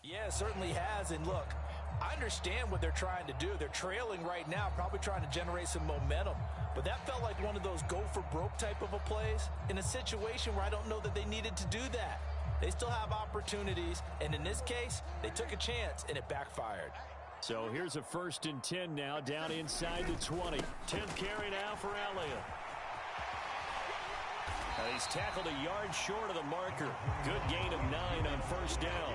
Yeah, it certainly has. And look, I understand what they're trying to do. They're trailing right now, probably trying to generate some momentum. But that felt like one of those go-for-broke type of a plays in a situation where I don't know that they needed to do that. They still have opportunities, and in this case, they took a chance, and it backfired. So here's a 1st and 10 now, down inside the 20. 10th carry now for Elliott. He's tackled a yard short of the marker. Good gain of 9 on 1st down.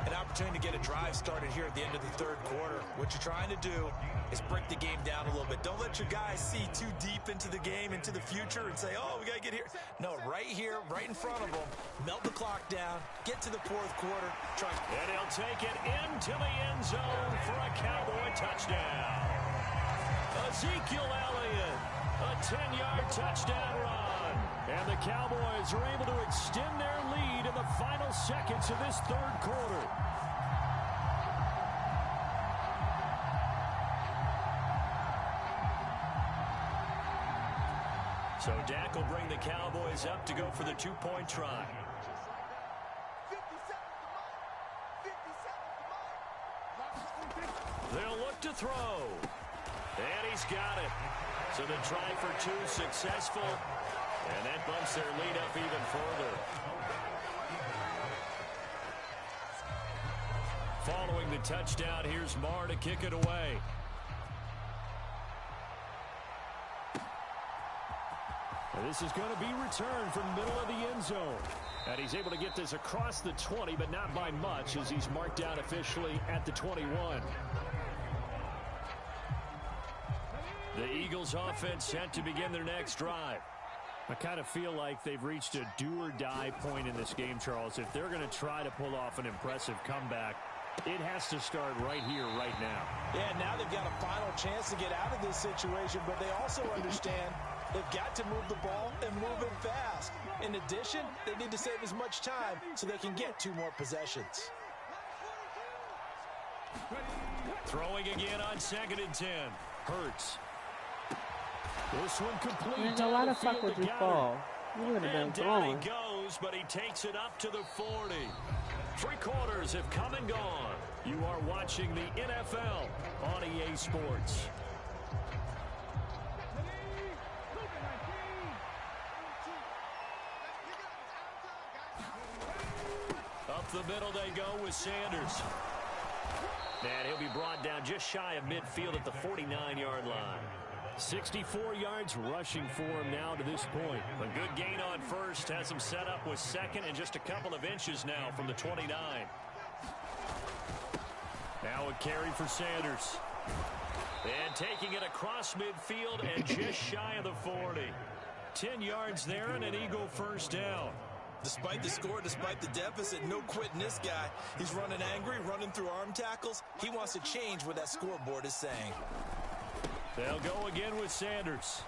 An opportunity to get a drive started here at the end of the 3rd quarter. What you're trying to do is break the game down a little bit. Don't let your guys see too deep into the game, into the future, and say, oh, we got to get here. No, right here, right in front of them, melt the clock down, get to the 4th quarter. And he'll take it into the end zone for a Cowboy touchdown. Ezekiel Elliott, a 10-yard touchdown run. And the Cowboys are able to extend their lead in the final seconds of this third quarter. So Dak will bring the Cowboys up to go for the two-point try. They'll look to throw. And he's got it. So the try for two successful. And that bumps their lead up even further. Following the touchdown, here's Marr to kick it away. And this is going to be returned from the middle of the end zone. And he's able to get this across the 20, but not by much, as he's marked down officially at the 21. The Eagles offense set to begin their next drive. I kind of feel like they've reached a do-or-die point in this game, Charles. If they're going to try to pull off an impressive comeback, it has to start right here, right now. Yeah, now they've got a final chance to get out of this situation, but they also understand they've got to move the ball and move it fast. In addition, they need to save as much time so they can get 2 more possessions. Throwing again on 2nd and 10. Hurts. This one complete. Man, why the fuck would you fall? You would have been down going. he goes, but he takes it up to the 40. 3 quarters have come and gone. You are watching the NFL on EA Sports. Up the middle they go with Sanders. And he'll be brought down just shy of midfield at the 49-yard line. 64 yards rushing for him now to this point. A good gain on first. Has him set up with second and just a couple of inches now from the 29. Now a carry for Sanders. And taking it across midfield and just shy of the 40. 10 yards there and an Eagle first down. Despite the score, despite the deficit, no quitting this guy. He's running angry, running through arm tackles. He wants to change what that scoreboard is saying. They'll go again with Sanders.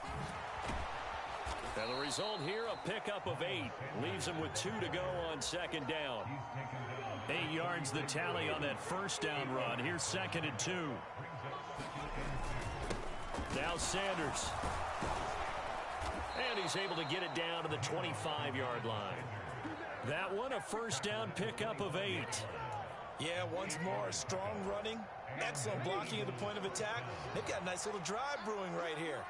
And the result here, a pickup of 8. Leaves him with 2 to go on 2nd down. 8 yards the tally on that first down run. Here's 2nd and 2. Now Sanders. And he's able to get it down to the 25-yard line. That one, a first down pickup of 8. Yeah, once more, strong running, excellent blocking at the point of attack. They've got a nice little drive brewing right here.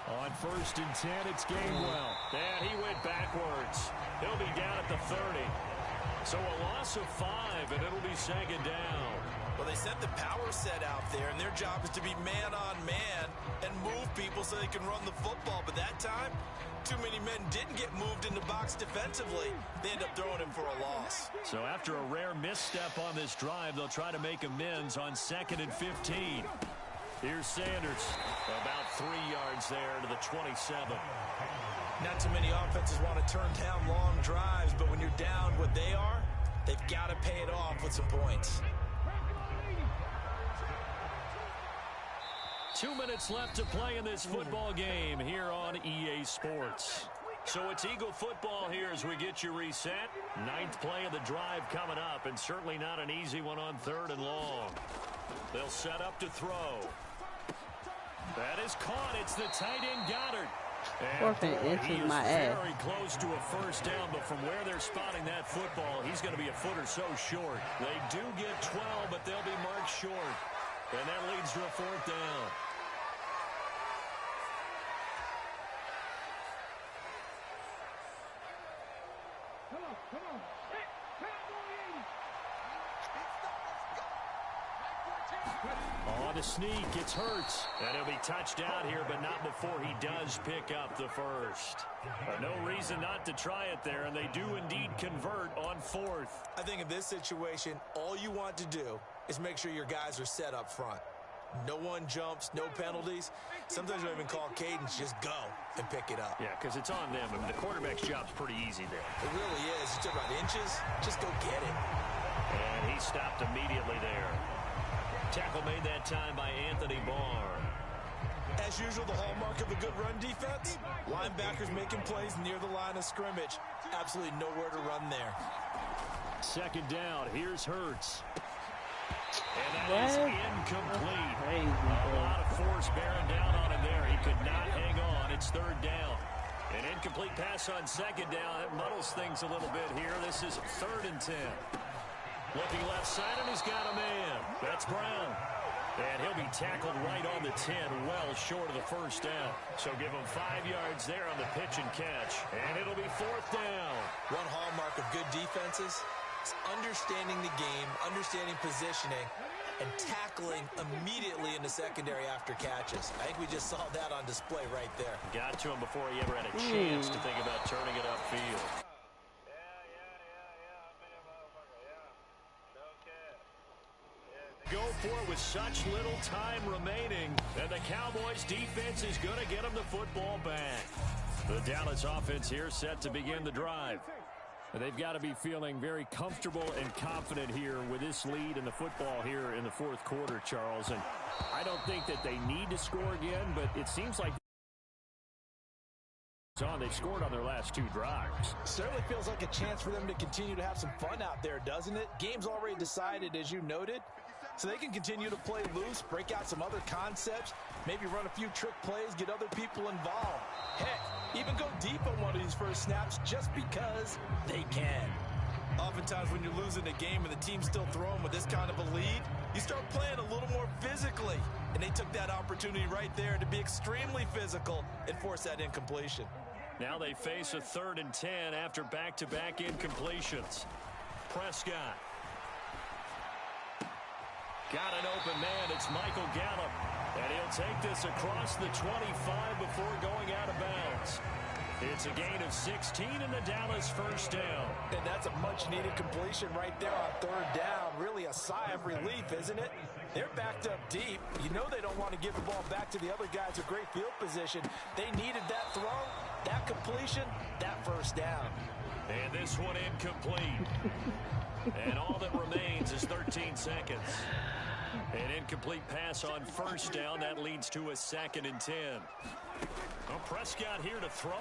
On 1st and 10, it's Gainwell. And he went backwards. He'll be down at the 30. So a loss of 5, and it'll be 2nd down. Well, they set the power set out there, and their job is to be man-on-man and move people so they can run the football. But that time, too many men didn't get moved in the box defensively. They end up throwing him for a loss. So after a rare misstep on this drive, they'll try to make amends on 2nd and 15. Here's Sanders. About 3 yards there to the 27. Not too many offenses want to turn down long drives, but when you're down what they are, they've got to pay it off with some points. 2 minutes left to play in this football game here on EA Sports. So it's Eagle football here as we get you reset. 9th play of the drive coming up, and certainly not an easy one on 3rd and long. They'll set up to throw. That is caught. It's the tight end Goddard. Forfeit inches my ass. Very close to a first down, but from where they're spotting that football, he's going to be a foot or so short. They do get 12, but they'll be marked short. And that leads to a 4th down. On a sneak, it's Hurts. And he'll be touched out here, but not before he does pick up the first. No reason not to try it there, and they do indeed convert on 4th. I think in this situation, all you want to do is make sure your guys are set up front. No one jumps, no penalties. Sometimes we even call cadence, just go and pick it up. Yeah, because it's on them. I mean, the quarterback's job's pretty easy there. It really is. You talk about inches, just go get it. And he he's stopped immediately there. Tackle made that time by Anthony Barr. As usual, the hallmark of a good run defense, linebackers making plays near the line of scrimmage. Absolutely nowhere to run there. Second down, here's Hurts. And that is incomplete. A lot of force bearing down on him there. He could not hang on. It's third down. An incomplete pass on second down. It muddles things a little bit here. This is 3rd and 10. Looking left side, and he's got a man. That's Brown. And he'll be tackled right on the 10, well short of the first down. So give him 5 yards there on the pitch and catch. And it'll be 4th down. One hallmark of good defenses is understanding the game, understanding positioning, and tackling immediately in the secondary after catches. I think we just saw that on display right there. Got to him before he ever had a chance to think about turning it upfield. Go for it with such little time remaining, and the Cowboys defense is going to get them the football back. The Dallas offense here set to begin the drive. They've got to be feeling very comfortable and confident here with this lead in the football here in the 4th quarter, Charles. And I don't think that they need to score again, but it seems like they've scored on their last 2 drives. Certainly feels like a chance for them to continue to have some fun out there, doesn't it? Game's already decided, as you noted. So they can continue to play loose, break out some other concepts, maybe run a few trick plays, get other people involved. Heck, even go deep on one of these first snaps just because they can. Oftentimes when you're losing a game and the team's still throwing with this kind of a lead, you start playing a little more physically. And they took that opportunity right there to be extremely physical and force that incompletion. Now they face a 3rd and 10 after back-to-back incompletions. Prescott. Got an open man. It's Michael Gallup. And he'll take this across the 25 before going out of bounds. It's a gain of 16 in the Dallas first down. And that's a much-needed completion right there on 3rd down. Really a sigh of relief, isn't it? They're backed up deep. You know they don't want to give the ball back to the other guys with great field position. They needed that throw, that completion, that first down. And this one incomplete. And all that remains is 13 seconds. An incomplete pass on first down. That leads to a 2nd and 10. Well, Prescott here to throw.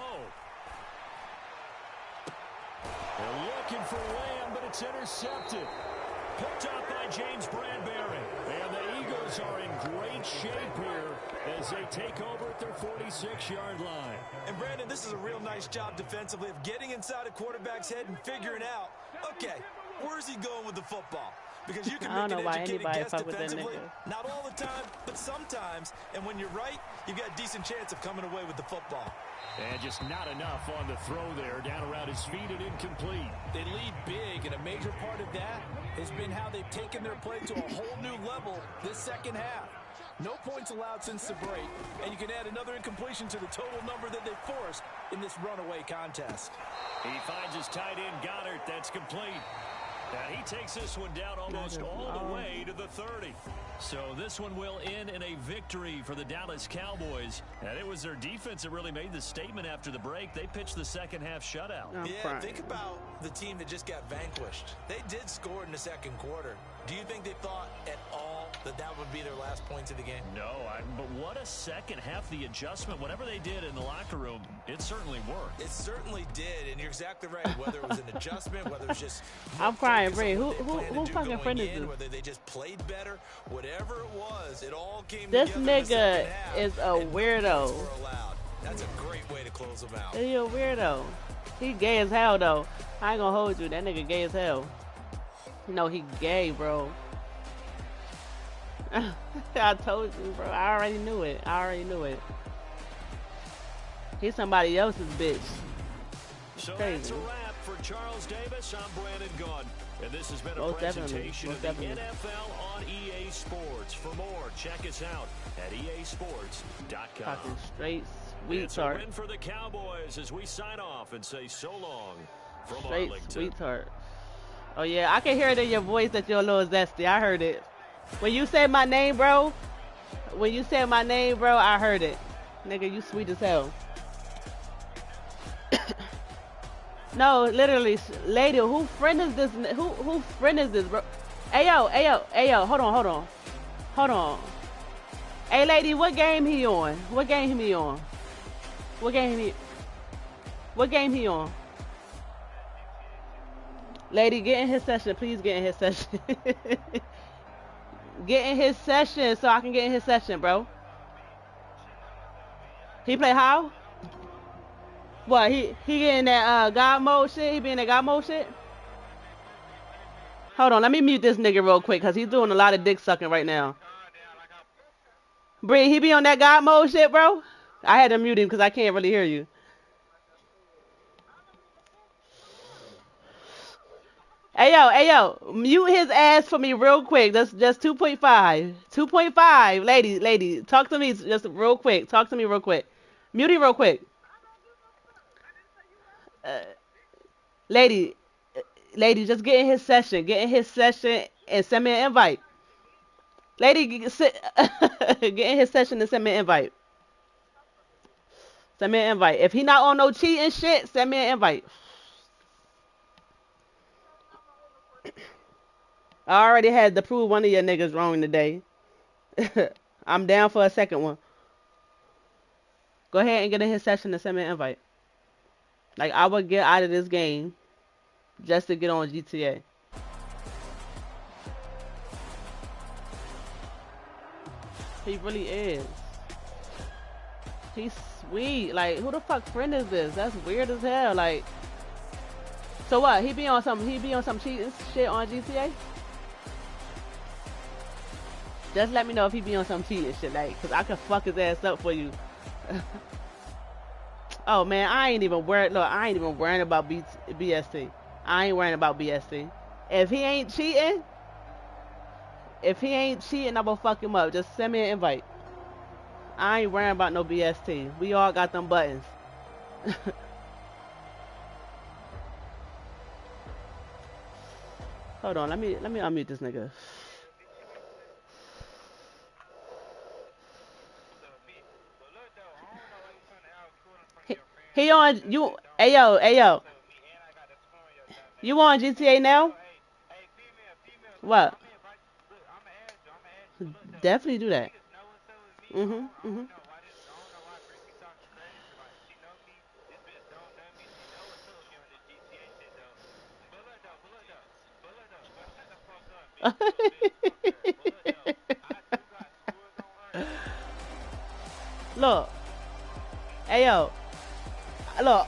They're looking for Lamb, but it's intercepted. Picked up by James Bradbury. And the Eagles are in great shape here as they take over at their 46-yard line. And, Brandon, this is a real nice job defensively of getting inside a quarterback's head and figuring out, okay, where's he going with the football? Because you can make an educated guess defensively. Not all the time, but sometimes. And when you're right, you've got a decent chance of coming away with the football. And just not enough on the throw there. Down around his feet and incomplete. They lead big, and a major part of that has been how they've taken their play to a whole new level this second half. No points allowed since the break, and you can add another incompletion to the total number that they forced in this runaway contest. He finds his tight end, Goddard. That's complete. And he takes this one down almost all the way to the 30. So this one will end in a victory for the Dallas Cowboys. And it was their defense that really made the statement after the break. They pitched the second half shutout. Think about the team that just got vanquished. They did score in the second quarter. Do you think they thought at all that that would be their last points of the game? No, but what a second half. The adjustment, whatever they did in the locker room, it certainly worked. It certainly did, and you're exactly right. Whether it was an adjustment, whether it was just... I'm crying, Bray. Who fucking friend is this? Whether they just played better, whatever it was, it all came this together. This nigga is a weirdo. That's a great way to close them out. He a weirdo. He gay as hell, though. I ain't gonna hold you. That nigga gay as hell. No, he gay, bro. I told you, bro. I already knew it. He's somebody else's bitch. So that's a wrap for Charles Davis. I'm Brandon Gunn. And this has been a presentation of the NFL on EA Sports. For more, check us out at easports.com. Talking straight sweet it's tart. It's a win for the Cowboys as we sign off and say so long from straight Arlington. Sweet tart. Oh, yeah, I can hear it in your voice that you're a little zesty. I heard it. When you say my name, bro, I heard it. Nigga, you sweet as hell. No, literally, lady, who friend is this? Who friend is this, bro? Hey yo, hold on. Hey lady, what game he on? What game he on? What game he on? Lady, get in his session. Please get in his session. Get in his session so I can get in his session, bro. He play how? What, he getting that God mode shit? He be in that God mode shit? Hold on, let me mute this nigga real quick because he's doing a lot of dick sucking right now. Bree, he be on that God mode shit, bro? I had to mute him because I can't really hear you. Hey yo, mute his ass for me real quick. That's just 2.5. 2.5. Lady, talk to me just real quick. Talk to me real quick. Mute him real quick. Lady, just get in his session. Get in his session and send me an invite. Lady, get in his session and send me an invite. Send me an invite. If he not on no cheating shit, send me an invite. I already had to prove one of your niggas wrong today. I'm down for a second one. Go ahead and get in his session and send me an invite. Like, I would get out of this game just to get on GTA. He really is. He's sweet. Like, who the fuck friend is this? That's weird as hell. Like, so what? He be on some cheating shit on GTA? Just let me know if he be on some cheating shit, like, cause I can fuck his ass up for you. Oh man, I ain't even worried. Look, I ain't even worrying about BST. I ain't worrying about BST. If he ain't cheating, I'm gonna fuck him up. Just send me an invite. I ain't worrying about no BST. We all got them buttons. Hold on, let me unmute this nigga. He on you. Hey yo. You on GTA now? What? Definitely do that. Look. Hey yo. Look.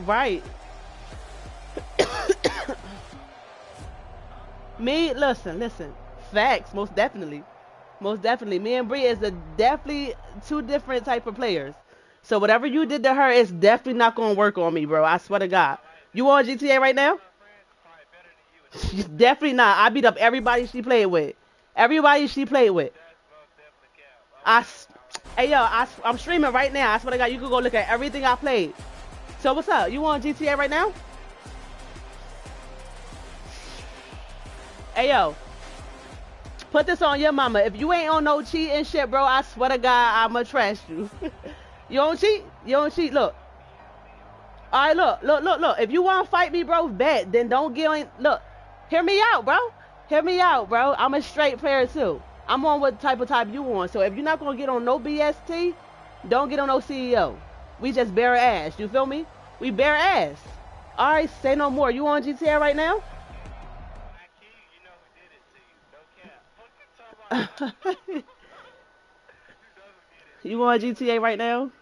Right. Me, listen. Facts, most definitely. Me and Bree is definitely two different type of players. So whatever you did to her is definitely not gonna work on me, bro. I swear to God. You on GTA right now? She's definitely not. I beat up everybody she played with. Hey yo, I'm streaming right now. I swear to God, you can go look at everything I played. So what's up? You on GTA right now? Hey yo, put this on your mama. If you ain't on no cheating shit, bro, I swear to God, I'ma trash you. You don't cheat? Look. Alright, look. If you wanna fight me, bro, bet. Then don't get on. Look, hear me out, bro. I'm a straight player too. I'm on what type you on. So if you're not gonna get on no BST, don't get on no CEO. We just bare ass. You feel me? We bare ass. Alright, say no more. You on GTA right now? You on GTA right now?